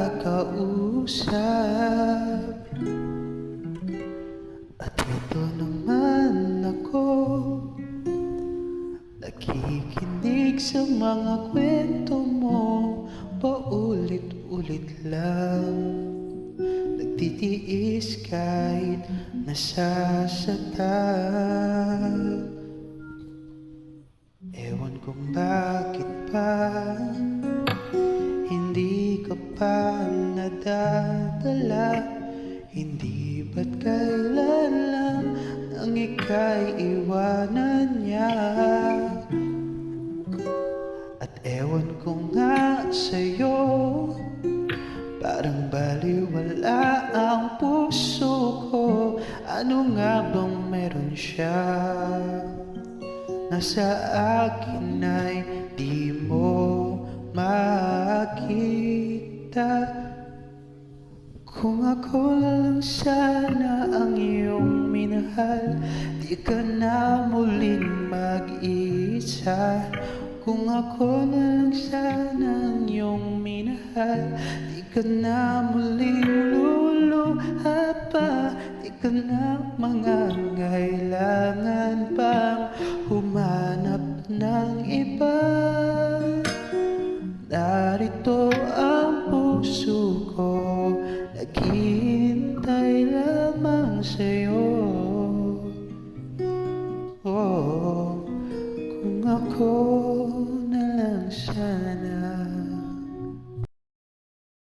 kakausap. At ito naman ako, nakikinig sa mga kwento mo, paulit-ulit lang. Nagtitiis kahit nasasaktan. Ewan kung bakit pa hindi ka pa nadadala. Hindi ba't kailan lang nang ika'y iwanan niya. At ewan ko nga sa'yo, parang baliwala ang puso ko. Ano nga bang meron siya na sa akin ay di mo makita? Kung ako lang sana ang iyong minahal, di ka na muling mag-isa. Kung ako na lang sana ang iyong minahal, di ka na muling luluha pa. Di ka na mangangailangan pang humanap ng iba. Narito ang puso ko, naghihintay lamang sa'yo. Oh, kung ako